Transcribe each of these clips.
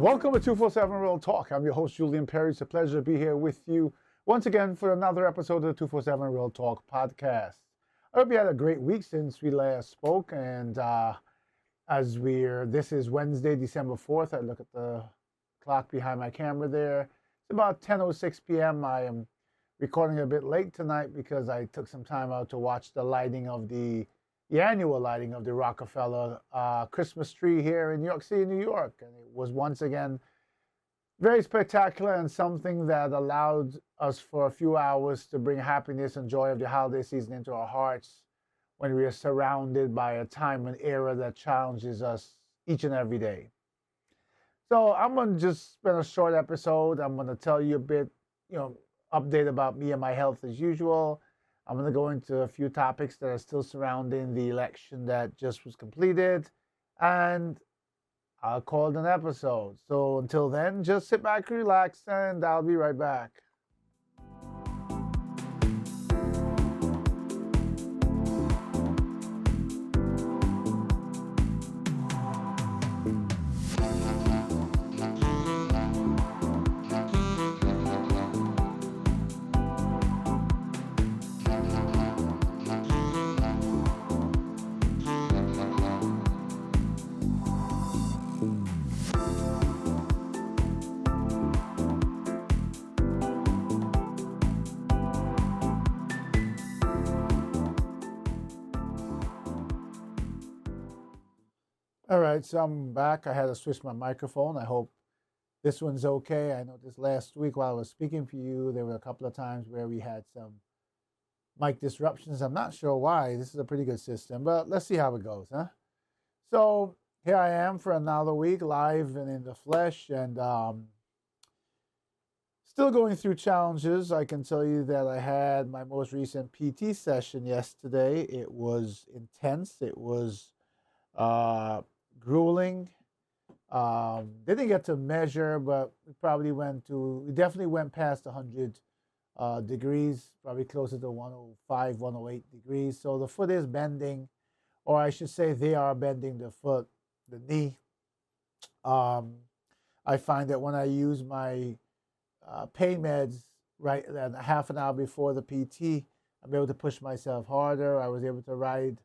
Welcome to 247 Real Talk. I'm your host, Julian Perry. It's a pleasure to be here with you once again for another episode of the 247 Real Talk podcast. I hope you had a great week since we last spoke. And this is Wednesday, December 4th. I look at the clock behind my camera there. It's about 10:06 p.m. I am recording a bit late tonight because I took some time out to watch the annual lighting of the Rockefeller Christmas tree here in New York City, New York. And it was once again very spectacular and something that allowed us for a few hours to bring happiness and joy of the holiday season into our hearts when we are surrounded by a time and era that challenges us each and every day. So I'm going to just spend a short episode. I'm going to tell you a bit, update about me and my health as usual. I'm going to go into a few topics that are still surrounding the election that just was completed, and I'll call it an episode. So until then, just sit back, relax, and I'll be right back. All right, so I'm back. I had to switch my microphone. I hope this one's okay. I know this last week while I was speaking for you, there were a couple of times where we had some mic disruptions. I'm not sure why. This is a pretty good system, but let's see how it goes, huh? So here I am for another week, live and in the flesh, and still going through challenges. I can tell you that I had my most recent PT session yesterday. It was intense. It was grueling. Didn't get to measure, but we definitely went past 100 degrees, probably closer to 105, 108 degrees. So the foot is bending, or I should say they are bending the foot, the knee. I find that when I use my pain meds right half an hour before the PT, I'm able to push myself harder. I was able to ride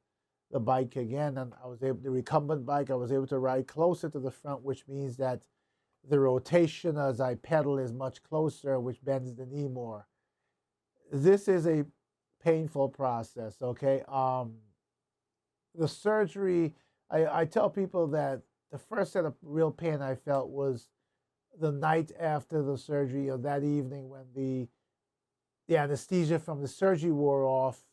the bike again, and the recumbent bike, I was able to ride closer to the front, which means that the rotation as I pedal is much closer, which bends the knee more. This is a painful process, okay? The surgery, I tell people that the first set of real pain I felt was the night after the surgery, or that evening when the anesthesia from the surgery wore off.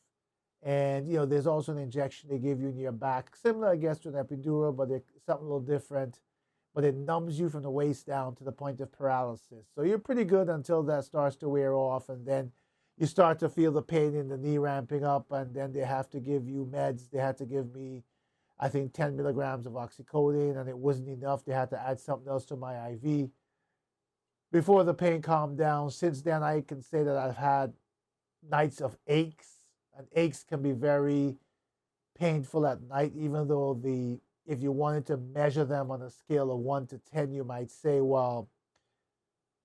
And, there's also an injection they give you in your back, similar, I guess, to an epidural, but it's something a little different. But it numbs you from the waist down to the point of paralysis. So you're pretty good until that starts to wear off, and then you start to feel the pain in the knee ramping up, and then they have to give you meds. They had to give me, I think, 10 milligrams of oxycodone, and it wasn't enough. They had to add something else to my IV before the pain calmed down. Since then, I can say that I've had nights of aches. And aches can be very painful at night, even though if you wanted to measure them on a scale of 1 to 10, you might say, well,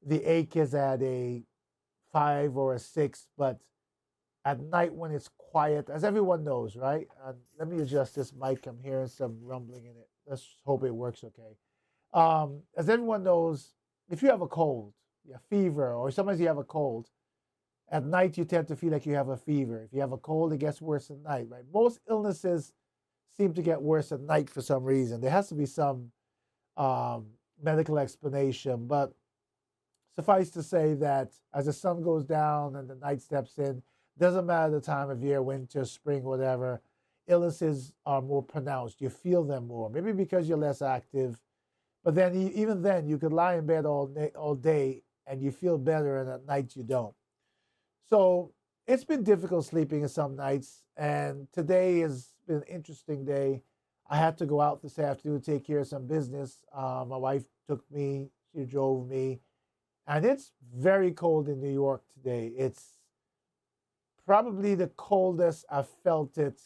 the ache is at a 5 or a 6. But at night when it's quiet, as everyone knows, right? Let me adjust this mic. I'm hearing some rumbling in it. Let's hope it works okay. As everyone knows, if you have a cold, a fever, or sometimes you have a cold, at night, you tend to feel like you have a fever. If you have a cold, it gets worse at night, right? Most illnesses seem to get worse at night for some reason. There has to be some medical explanation, but suffice to say that as the sun goes down and the night steps in, doesn't matter the time of year, winter, spring, whatever, illnesses are more pronounced. You feel them more, maybe because you're less active. But then even then, you could lie in bed all day and you feel better, and at night you don't. So it's been difficult sleeping some nights, and today has been an interesting day. I had to go out this afternoon to take care of some business. My wife took me, she drove me, and it's very cold in New York today. It's probably the coldest I've felt it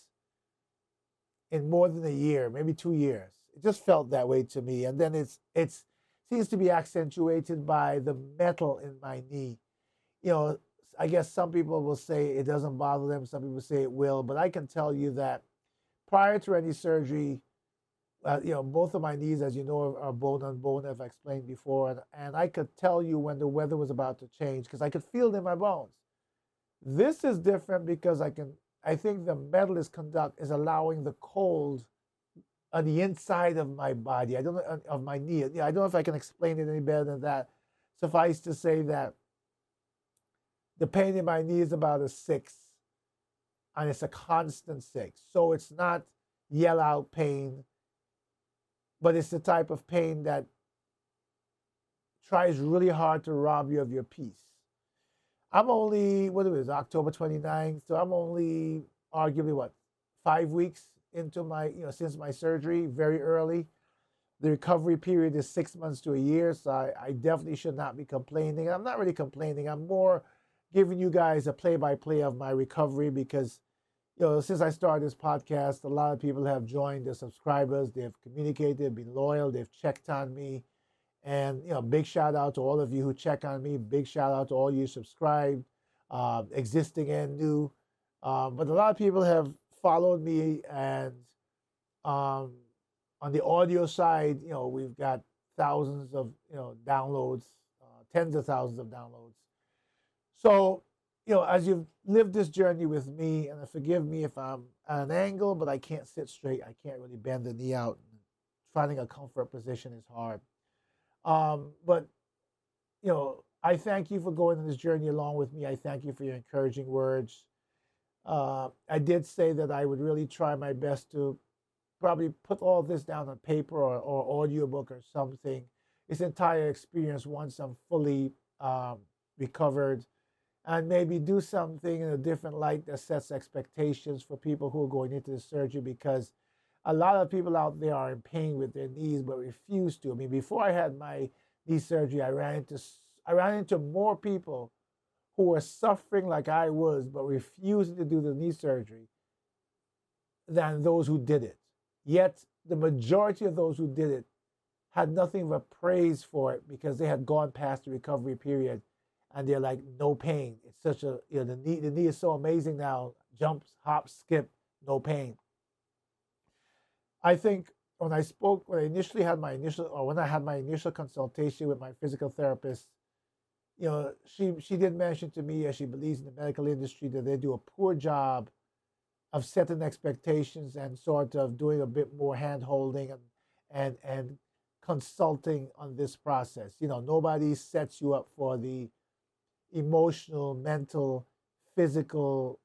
in more than a year, maybe 2 years. It just felt that way to me. And then it's seems to be accentuated by the metal in my knee. You know, I guess some people will say it doesn't bother them, some people say it will, but I can tell you that prior to any surgery, both of my knees, as you know, are bone on bone, as I explained before, and I could tell you when the weather was about to change because I could feel it in my bones. This is different because I think the metal is allowing the cold on the inside of my body. I don't know of my knee. Yeah, I don't know if I can explain it any better than that. Suffice to say that the pain in my knee is about a 6, and it's a constant 6. So it's not yell out pain, but it's the type of pain that tries really hard to rob you of your peace. I'm only, what it is, October 29th, so I'm only arguably, 5 weeks into since my surgery, very early. The recovery period is 6 months to a year, so I definitely should not be complaining. I'm not really complaining. I'm more giving you guys a play-by-play of my recovery because, since I started this podcast, a lot of people have joined, the subscribers, they've communicated, they've been loyal, they've checked on me. And, big shout out to all of you who check on me. Big shout out to all you subscribed, existing and new. But a lot of people have followed me, and on the audio side, we've got thousands of, downloads, tens of thousands of downloads. So, as you've lived this journey with me, and forgive me if I'm at an angle, but I can't sit straight. I can't really bend the knee out. Finding a comfort position is hard. But, I thank you for going on this journey along with me. I thank you for your encouraging words. I did say that I would really try my best to probably put all this down on paper or audiobook or something. This entire experience once I'm fully recovered, and maybe do something in a different light that sets expectations for people who are going into the surgery, because a lot of people out there are in pain with their knees but refuse to. I mean, before I had my knee surgery, I ran into more people who were suffering like I was but refusing to do the knee surgery than those who did it. Yet the majority of those who did it had nothing but praise for it because they had gone past the recovery period, and they're like, no pain. It's such a, the knee is so amazing now. Jumps, hops, skip, no pain. I think when I had my initial consultation with my physical therapist, she did mention to me, as she believes in the medical industry, that they do a poor job of setting expectations and sort of doing a bit more hand holding and consulting on this process. Nobody sets you up for the emotional, mental, physical,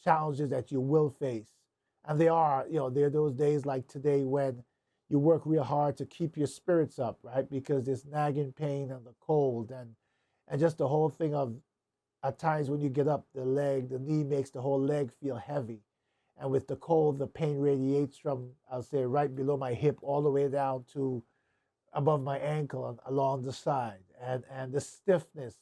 challenges that you will face. And there are those days like today when you work real hard to keep your spirits up, right? Because there's nagging pain and the cold and just the whole thing of, at times when you get up, the knee makes the whole leg feel heavy. And with the cold, the pain radiates from, I'll say, right below my hip all the way down to above my ankle and along the side. And the stiffness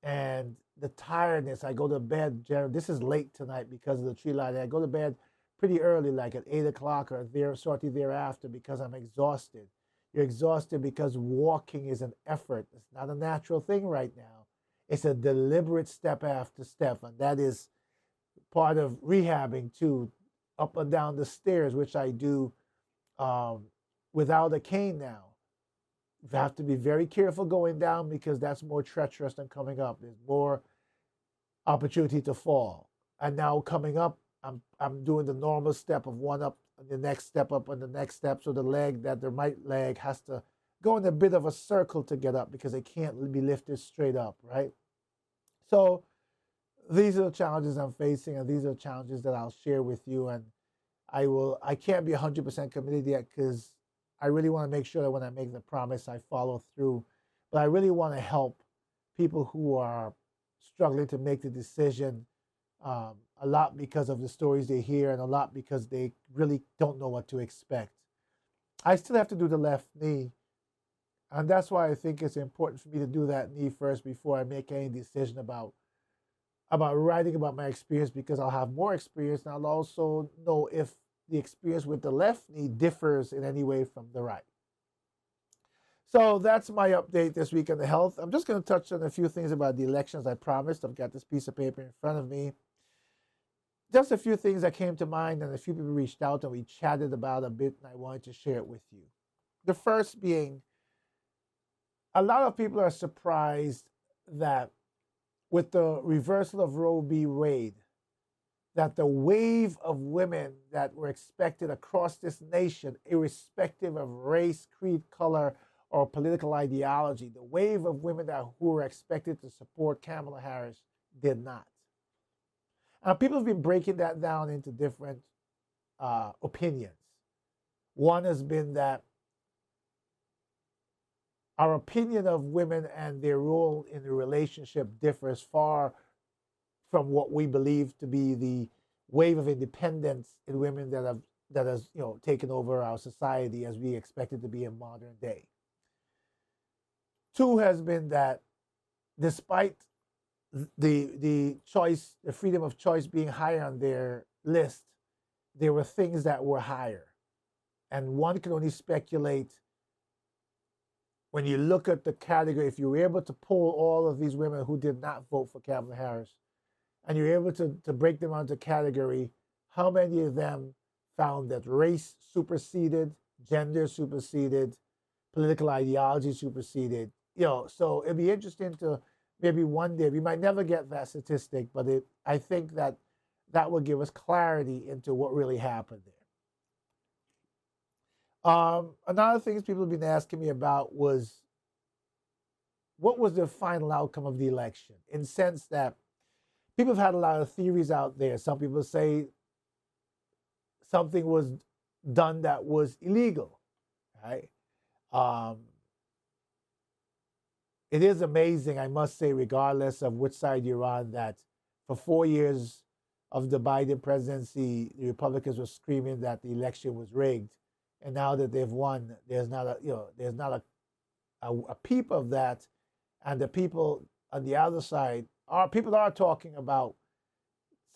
and the tiredness. I go to bed, this is late tonight because of the tree lighting. I go to bed pretty early, like at 8 o'clock or shortly thereafter, because I'm exhausted. You're exhausted because walking is an effort. It's not a natural thing right now. It's a deliberate step after step, and that is part of rehabbing too, up and down the stairs, which I do without a cane now. You have to be very careful going down because that's more treacherous than coming up. There's more opportunity to fall. And now coming up, I'm doing the normal step of one up, and the next step up, and the next step. So the right leg has to go in a bit of a circle to get up because it can't be lifted straight up, right? So these are the challenges I'm facing, and these are the challenges that I'll share with you. And I can't be 100% committed yet because I really want to make sure that when I make the promise, I follow through. But I really want to help people who are struggling to make the decision, a lot because of the stories they hear and a lot because they really don't know what to expect. I still have to do the left knee. And that's why I think it's important for me to do that knee first before I make any decision about writing about my experience, because I'll have more experience and I'll also know if the experience with the left knee differs in any way from the right. So that's my update this week on the health. I'm just going to touch on a few things about the elections. I promised. I've got this piece of paper in front of me. Just a few things that came to mind, and a few people reached out and we chatted about a bit, and I wanted to share it with you. The first being, a lot of people are surprised that with the reversal of Roe v. Wade, that the wave of women that were expected across this nation, irrespective of race, creed, color, or political ideology, the wave of women who were expected to support Kamala Harris did not. People have been breaking that down into different opinions. One has been that our opinion of women and their role in the relationship differs far from what we believe to be the wave of independence in women that has taken over our society as we expect it to be in modern day. Two has been that despite the choice, the freedom of choice being higher on their list, there were things that were higher. And one can only speculate when you look at the category, if you were able to pull all of these women who did not vote for Kamala Harris, and you're able to break them onto category, how many of them found that race superseded, gender superseded, political ideology superseded? So it'd be interesting to maybe one day, we might never get that statistic, but I think that would give us clarity into what really happened there. Another thing people have been asking me about was, what was the final outcome of the election? In the sense that people have had a lot of theories out there. Some people say something was done that was illegal, right? It is amazing, I must say, regardless of which side you're on, that for 4 years of the Biden presidency, the Republicans were screaming that the election was rigged, and now that they've won, there's not a peep of that, and the people on the other side people are talking about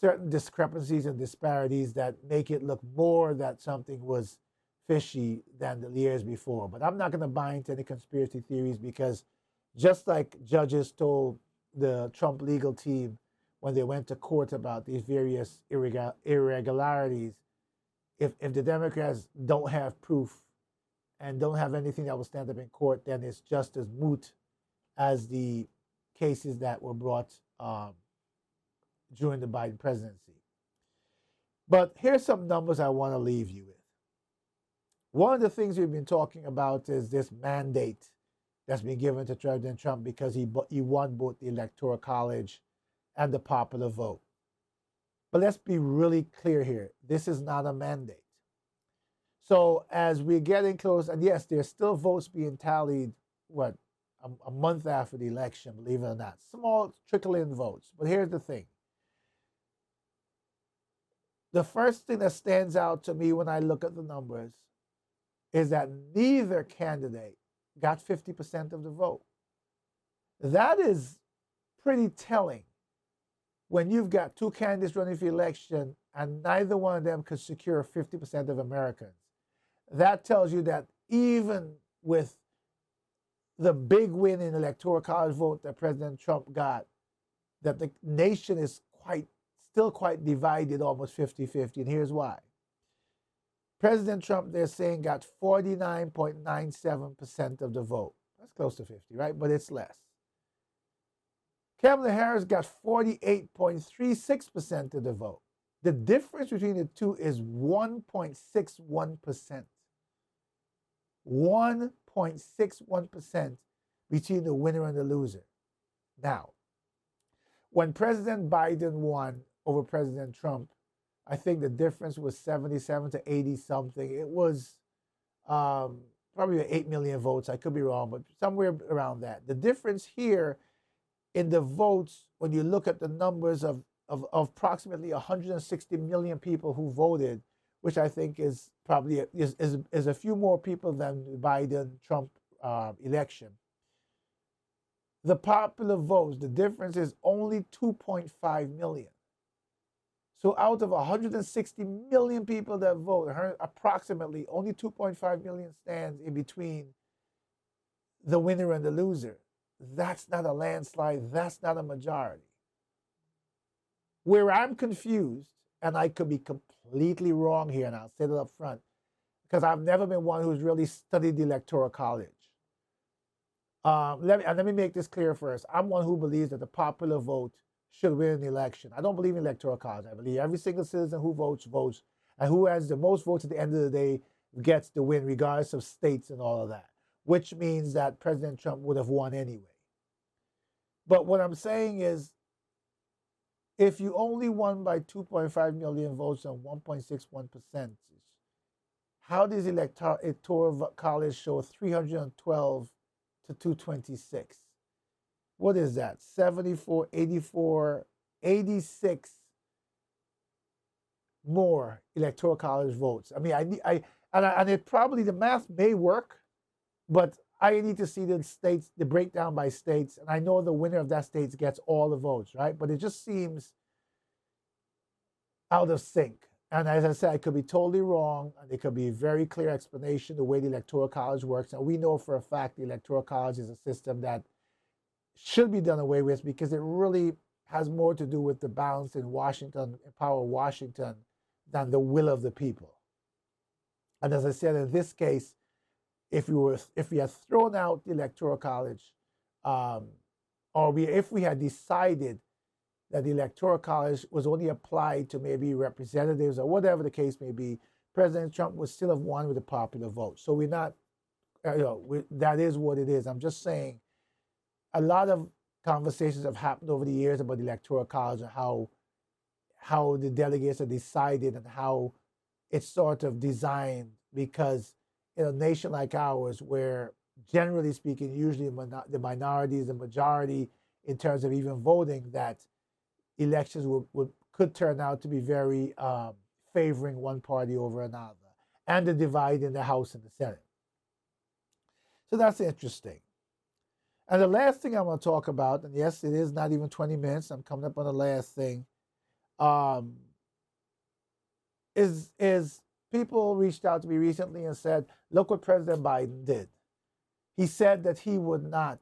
certain discrepancies and disparities that make it look more that something was fishy than the years before. But I'm not going to buy into any conspiracy theories, because just like judges told the Trump legal team when they went to court about these various irregularities, if the Democrats don't have proof and don't have anything that will stand up in court, then it's just as moot as the cases that were brought during the Biden presidency. But here's some numbers I want to leave you with. One of the things we've been talking about is this mandate that's been given to President Trump because he won both the Electoral College and the popular vote. But let's be really clear here. This is not a mandate. So as we're getting close, and yes, there's still votes being tallied, a month after the election, believe it or not. Small trickle-in votes. But here's the thing. The first thing that stands out to me when I look at the numbers is that neither candidate got 50% of the vote. That is pretty telling when you've got two candidates running for election and neither one of them could secure 50% of Americans. That tells you that even with the big win in Electoral College vote that President Trump got, that the nation is still quite divided, almost 50-50, and here's why. President Trump, they're saying, got 49.97% of the vote. That's close to 50, right? But it's less. Kamala Harris got 48.36% of the vote. The difference between the two is 1.61%. 1.61% between the winner and the loser. Now, when President Biden won over President Trump, I think the difference was 77 to 80 something. It was probably 8 million votes. I could be wrong, but somewhere around that. The difference here in the votes, when you look at the numbers of approximately 160 million people who voted, which I think is probably is a few more people than the Biden-Trump election. The popular votes, the difference is only 2.5 million. So out of 160 million people that vote, approximately only 2.5 million stands in between the winner and the loser. That's not a landslide. That's not a majority. Where I'm confused, and I could be completely wrong here, and I'll say it up front, because I've never been one who's really studied the Electoral College. Let me make this clear first. I'm one who believes that the popular vote should win an election. I don't believe in Electoral College. I believe every single citizen who votes, votes, and who has the most votes at the end of the day gets the win, regardless of states and all of that, which means that President Trump would have won anyway. But what I'm saying is, if you only won by 2.5 million votes and 1.61%, how does Electoral College show 312 to 226? What is that? 74, 84, 86 more Electoral College votes. I mean, and it probably, the math may work, but I need to see the states, the breakdown by states, and I know the winner of that state gets all the votes, right? But it just seems out of sync. And as I said, I could be totally wrong, and it could be a very clear explanation the way the Electoral College works. And we know for a fact the Electoral College is a system that should be done away with, because it really has more to do with the balance in Washington, in power of Washington, than the will of the people. And as I said, in this case, if we had thrown out the Electoral College, if we had decided that the Electoral College was only applied to maybe representatives or whatever the case may be, President Trump would still have won with the popular vote. So we're not, that is what it is. I'm just saying, a lot of conversations have happened over the years about the Electoral College and how the delegates are decided and how it's sort of designed, because in a nation like ours, where generally speaking, usually the minority is the majority in terms of even voting, that elections could turn out to be very favoring one party over another, and the divide in the House and the Senate. So that's interesting. And the last thing I'm going to talk about, and yes, it is not even 20 minutes, I'm coming up on the last thing, is people reached out to me recently and said, look what President Biden did. He said that he would not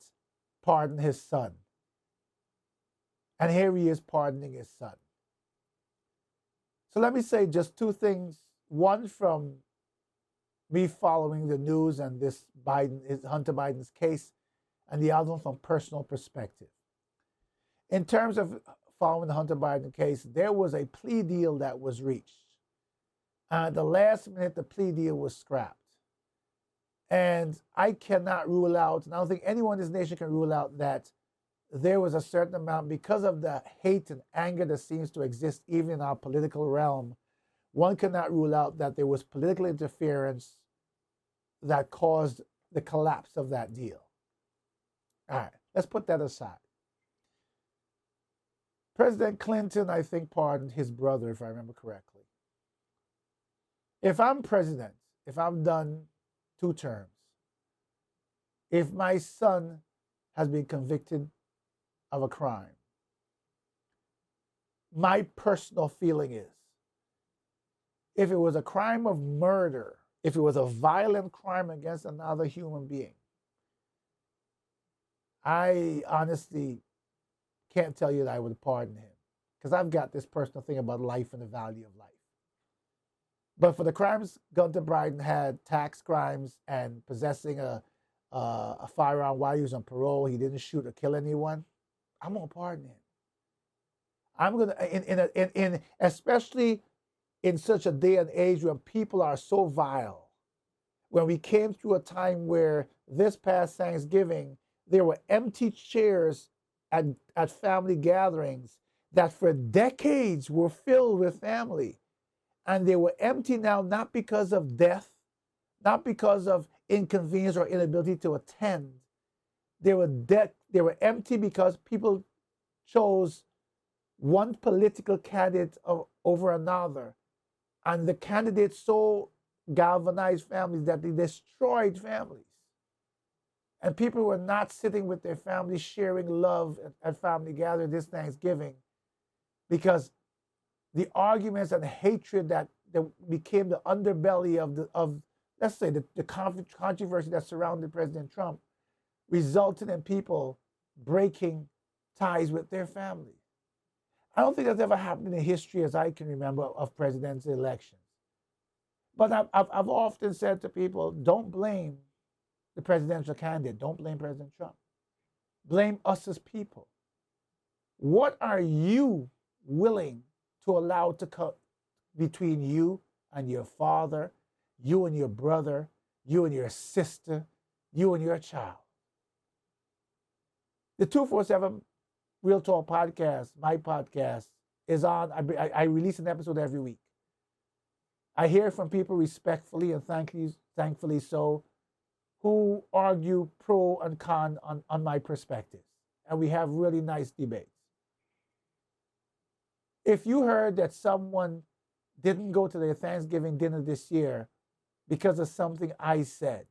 pardon his son. And here he is pardoning his son. So let me say just two things. One, from me following the news and this Hunter Biden's case, and the other one from personal perspective. In terms of following the Hunter Biden case, there was a plea deal that was reached. At the last minute, the plea deal was scrapped. And I cannot rule out, and I don't think anyone in this nation can rule out, that there was a certain amount, because of the hate and anger that seems to exist even in our political realm, one cannot rule out that there was political interference that caused the collapse of that deal. All right, let's put that aside. President Clinton, I think, pardoned his brother, if I remember correctly. If I'm president, if I've done 2 terms, if my son has been convicted of a crime, my personal feeling is, if it was a crime of murder, if it was a violent crime against another human being, I honestly can't tell you that I would pardon him, because I've got this personal thing about life and the value of life. But for the crimes Hunter Biden had, tax crimes and possessing a firearm while he was on parole, he didn't shoot or kill anyone, I'm gonna pardon him. I'm gonna, especially in such a day and age when people are so vile. When we came through a time where this past Thanksgiving, there were empty chairs at family gatherings that for decades were filled with family. And they were empty now, not because of death, not because of inconvenience or inability to attend. They were empty because people chose one political candidate over another. And the candidates so galvanized families that they destroyed families. And people were not sitting with their families sharing love at family gathering this Thanksgiving, because the arguments and hatred that became the underbelly of let's say the controversy that surrounded President Trump resulting in people breaking ties with their families. I don't think that's ever happened in history as I can remember of presidential elections. But I've often said to people, don't blame the presidential candidate. Don't blame President Trump. Blame us as people. What are you willing to allow to come between you and your father, you and your brother, you and your sister, you and your child? The 247 Real Talk podcast, my podcast, is on. I release an episode every week. I hear from people respectfully and thankfully so, who argue pro and con on my perspectives. And we have really nice debates. If you heard that someone didn't go to their Thanksgiving dinner this year because of something I said,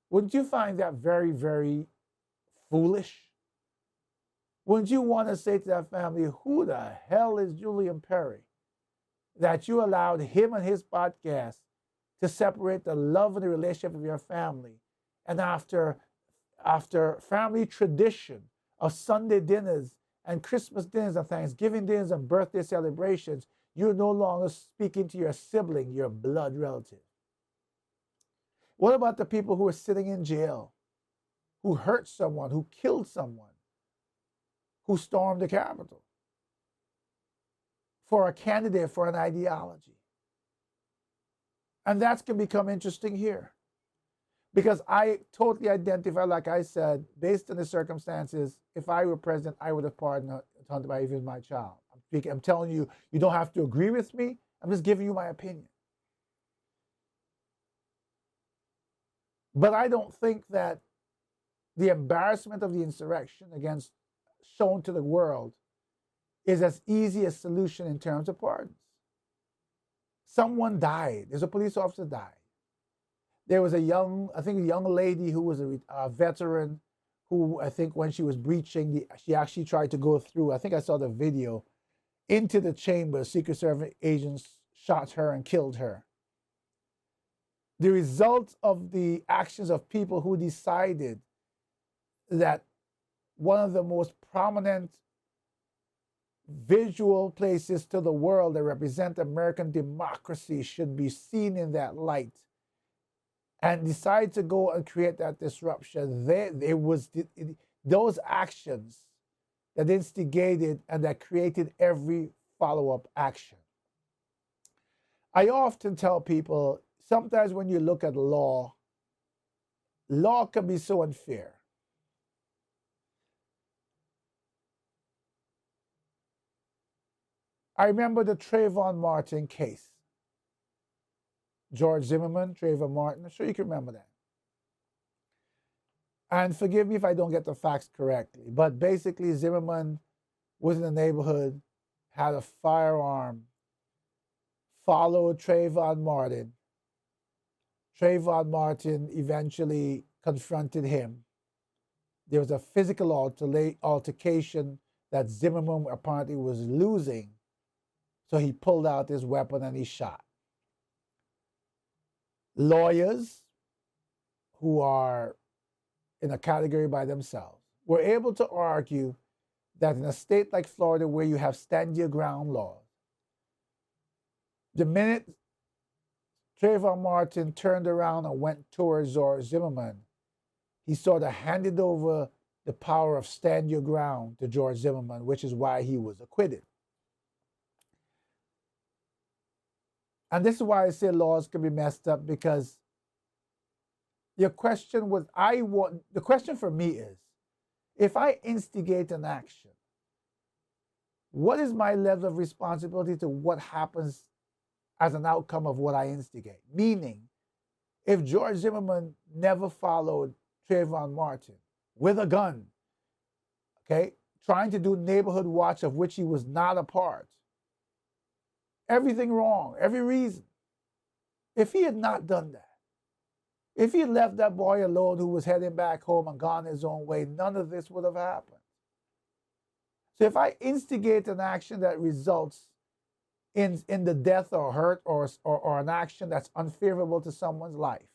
wouldn't you find that very, very foolish? Wouldn't you want to say to that family, who the hell is Julian Perry, that you allowed him and his podcast to separate the love and the relationship of your family? And after family tradition of Sunday dinners and Christmas dinners and Thanksgiving dinners and birthday celebrations, you're no longer speaking to your sibling, your blood relative. What about the people who are sitting in jail, who hurt someone, who killed someone, who stormed the Capitol for a candidate, for an ideology? And that's going to become interesting here. Because I totally identify, like I said, based on the circumstances, if I were president, I would have pardoned Hunter Biden if he was my child. I'm telling you, you don't have to agree with me. I'm just giving you my opinion. But I don't think that the embarrassment of the insurrection against shown to the world is as easy a solution in terms of pardons. Someone died. There's a police officer died. There was a young lady who was a veteran who, I think when she was breaching, she actually tried to go through, I think I saw the video, into the chamber. Secret Service agents shot her and killed her. The result of the actions of people who decided that one of the most prominent visual places to the world that represent American democracy should be seen in that light, and decide to go and create that disruption. Those actions that instigated and that created every follow-up action. I often tell people, sometimes when you look at law can be so unfair. I remember the Trayvon Martin case. George Zimmerman, Trayvon Martin, I'm sure you can remember that. And forgive me if I don't get the facts correctly, but basically Zimmerman was in the neighborhood, had a firearm, followed Trayvon Martin. Trayvon Martin eventually confronted him. There was a physical altercation that Zimmerman apparently was losing, so he pulled out his weapon and he shot. Lawyers, who are in a category by themselves, were able to argue that in a state like Florida, where you have stand your ground laws, the minute Trayvon Martin turned around and went towards George Zimmerman, he sort of handed over the power of stand your ground to George Zimmerman, which is why he was acquitted. And this is why I say laws can be messed up, because the question for me is, if I instigate an action, what is my level of responsibility to what happens as an outcome of what I instigate? Meaning, if George Zimmerman never followed Trayvon Martin with a gun, okay, trying to do neighborhood watch of which he was not a part, everything wrong, every reason. If he had not done that, if he had left that boy alone who was heading back home and gone his own way, none of this would have happened. So if I instigate an action that results in the death or hurt or an action that's unfavorable to someone's life,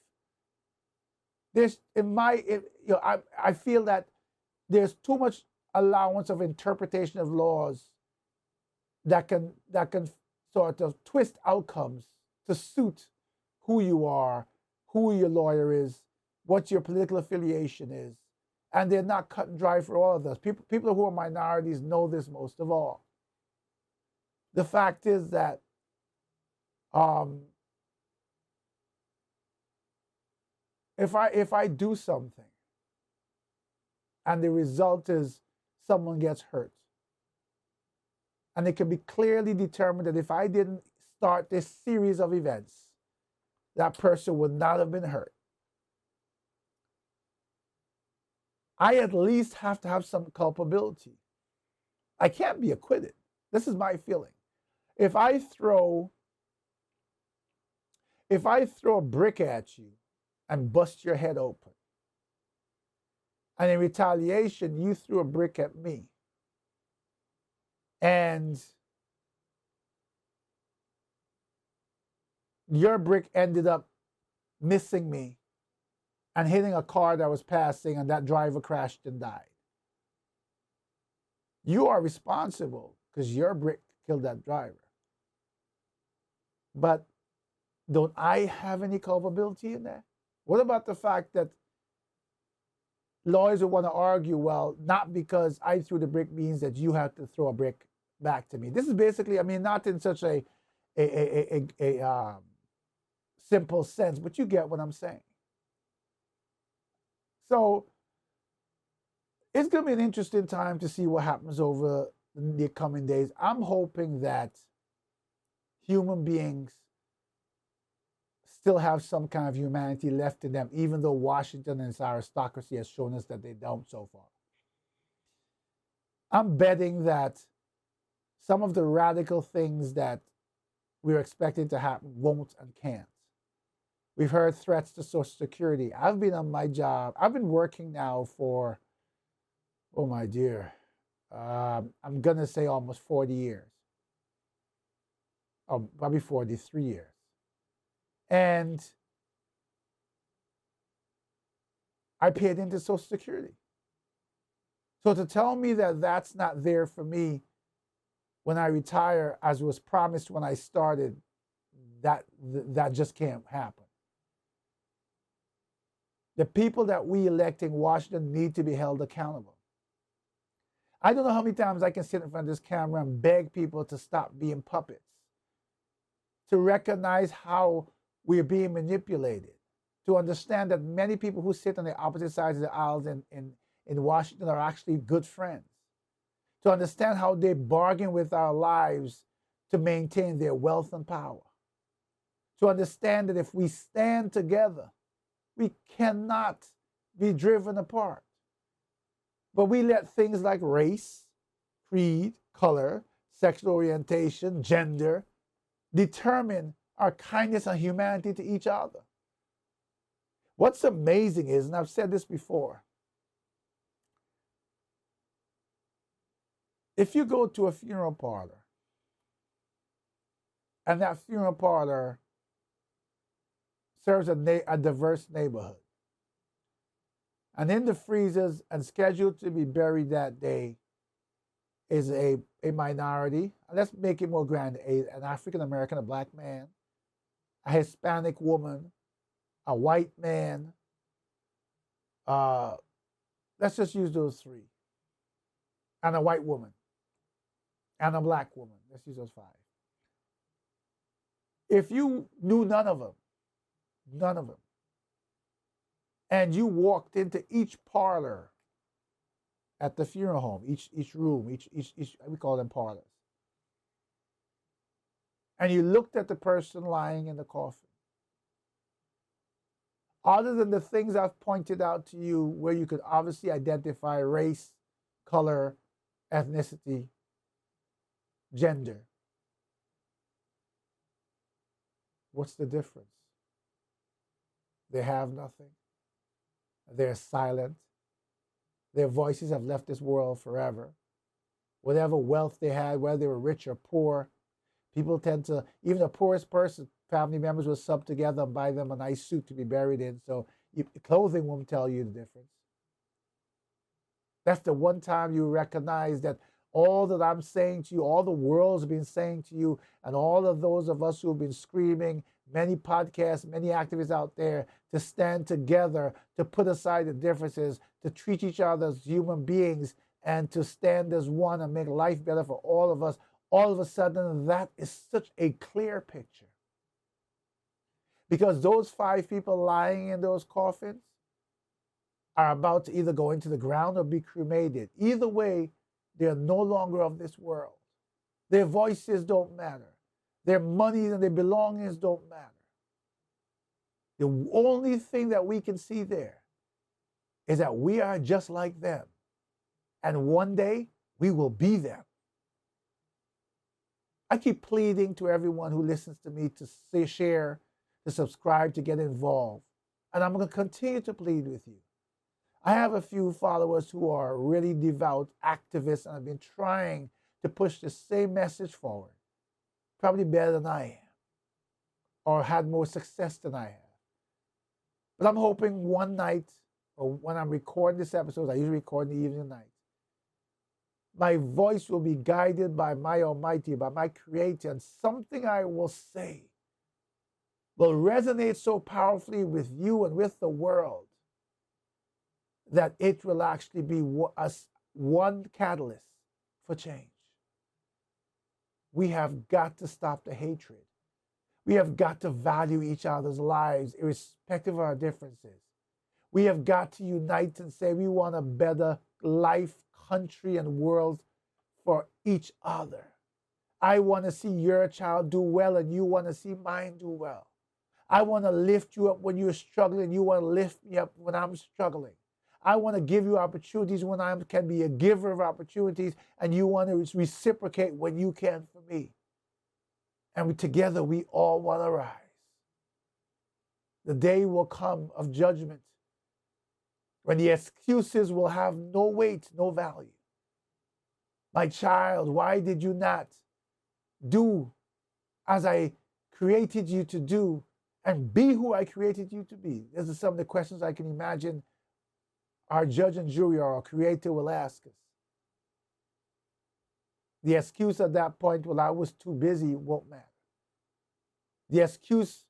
There's I feel that there's too much allowance of interpretation of laws that can sort of twist outcomes to suit who you are, who your lawyer is, what your political affiliation is, and they're not cut and dry for all of us. People who are minorities know this most of all. The fact is that um, if I do something and the result is someone gets hurt, and it can be clearly determined that if I didn't start this series of events, that person would not have been hurt. I at least have to have some culpability. I can't be acquitted. This is my feeling. If I throw a brick at you and bust your head open, and in retaliation you threw a brick at me, and your brick ended up missing me and hitting a car that was passing, and that driver crashed and died. You are responsible because your brick killed that driver. But don't I have any culpability in that? What about the fact that lawyers will want to argue, well, not because I threw the brick means that you have to throw a brick back to me? This is basically, I mean, not in such a simple sense, but you get what I'm saying. So it's going to be an interesting time to see what happens over the coming days. I'm hoping that human beings still have some kind of humanity left in them, even though Washington and its aristocracy has shown us that they don't so far. I'm betting that some of the radical things that we're expecting to happen won't and can't. We've heard threats to Social Security. I've been on my job. I've been working now for, oh my dear, I'm going to say almost 40 years. Oh, probably 43 years. And I paid into Social Security. So to tell me that that's not there for me when I retire, as was promised when I started, that just can't happen. The people that we elect in Washington need to be held accountable. I don't know how many times I can sit in front of this camera and beg people to stop being puppets, to recognize how we're being manipulated, to understand that many people who sit on the opposite sides of the aisles in Washington are actually good friends, to understand how they bargain with our lives to maintain their wealth and power, to understand that if we stand together, we cannot be driven apart. But we let things like race, creed, color, sexual orientation, gender determine our kindness and humanity to each other. What's amazing is, and I've said this before, if you go to a funeral parlor and that funeral parlor serves a diverse neighborhood, and in the freezers and scheduled to be buried that day is a minority, let's make it more grand, an African American, a black man, a Hispanic woman, a white man, let's just use those three, and a white woman, and a black woman, let's use those five. If you knew none of them, and you walked into each parlor at the funeral home, each room, each we call them parlors, and you looked at the person lying in the coffin, other than the things I've pointed out to you where you could obviously identify race, color, ethnicity, gender, what's the difference? They have nothing. They're silent. Their voices have left this world forever. Whatever wealth they had, whether they were rich or poor, people tend to, even the poorest person, family members will sub together and buy them a nice suit to be buried in. So Clothing won't tell you the difference. That's the one time you recognize that all that I'm saying to you, all the world's been saying to you, and all of those of us who have been screaming, many podcasts, many activists out there, to stand together, to put aside the differences, to treat each other as human beings, and to stand as one and make life better for all of us. All of a sudden, that is such a clear picture. Because those 5 people lying in those coffins are about to either go into the ground or be cremated. Either way, they're no longer of this world. Their voices don't matter. Their money and their belongings don't matter. The only thing that we can see there is that we are just like them. And one day, we will be them. I keep pleading to everyone who listens to me to say, share, to subscribe, to get involved. And I'm going to continue to plead with you. I have a few followers who are really devout activists and have been trying to push the same message forward, probably better than I am, or had more success than I have. But I'm hoping one night, or when I'm recording this episode, I usually record in the evening and night, my voice will be guided by my Almighty, by my Creator, and something I will say will resonate so powerfully with you and with the world that it will actually be one catalyst for change. We have got to stop the hatred. We have got to value each other's lives, irrespective of our differences. We have got to unite and say we want a better life, country, and world for each other. I want to see your child do well, and you want to see mine do well. I want to lift you up when you're struggling. You want to lift me up when I'm struggling. I want to give you opportunities when I can be a giver of opportunities, and you want to reciprocate when you can for me. And together we all want to rise. The day will come of judgment when the excuses will have no weight, no value. My child, why did you not do as I created you to do and be who I created you to be? These are some of the questions I can imagine our judge and jury or our creator will ask us. The excuse at that point, well, I was too busy, won't matter. The excuse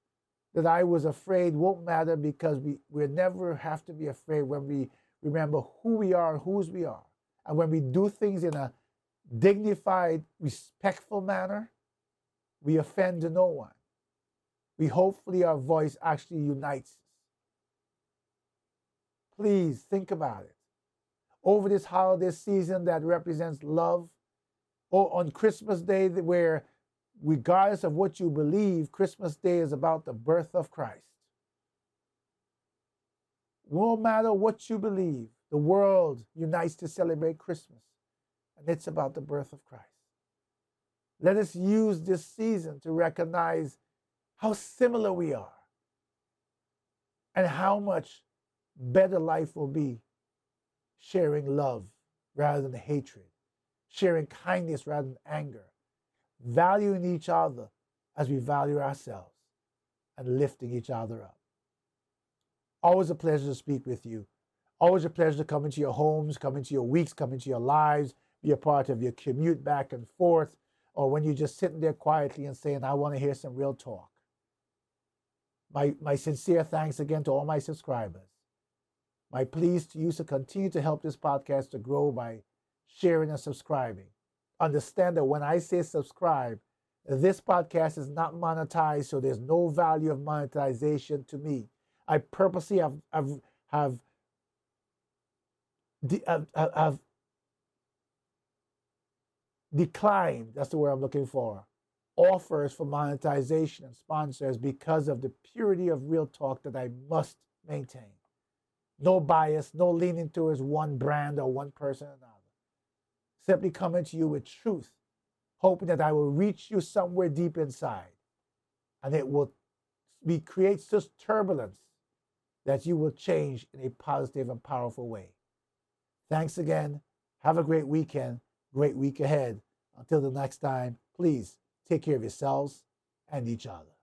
that I was afraid won't matter, because we never have to be afraid when we remember who we are and whose we are. And when we do things in a dignified, respectful manner, we offend no one. Hopefully our voice actually unites us. Please think about it. Over this holiday season that represents love, or on Christmas Day, where regardless of what you believe, Christmas Day is about the birth of Christ. No matter what you believe, the world unites to celebrate Christmas, and it's about the birth of Christ. Let us use this season to recognize how similar we are and how much better life will be sharing love rather than hatred, sharing kindness rather than anger, valuing each other as we value ourselves, and lifting each other up. Always a pleasure to speak with you. Always a pleasure to come into your homes, come into your weeks, come into your lives, be a part of your commute back and forth, or when you're just sitting there quietly and saying, I want to hear some real talk. My sincere thanks again to all my subscribers. My pleas to you to continue to help this podcast to grow by sharing and subscribing. Understand that when I say subscribe, this podcast is not monetized, so there's no value of monetization to me. I purposely have declined, that's the word I'm looking for, offers for monetization and sponsors because of the purity of real talk that I must maintain. No bias, no leaning towards one brand or one person or another. Simply coming to you with truth, hoping that I will reach you somewhere deep inside, and it will create such turbulence that you will change in a positive and powerful way. Thanks again. Have a great weekend, great week ahead. Until the next time, please take care of yourselves and each other.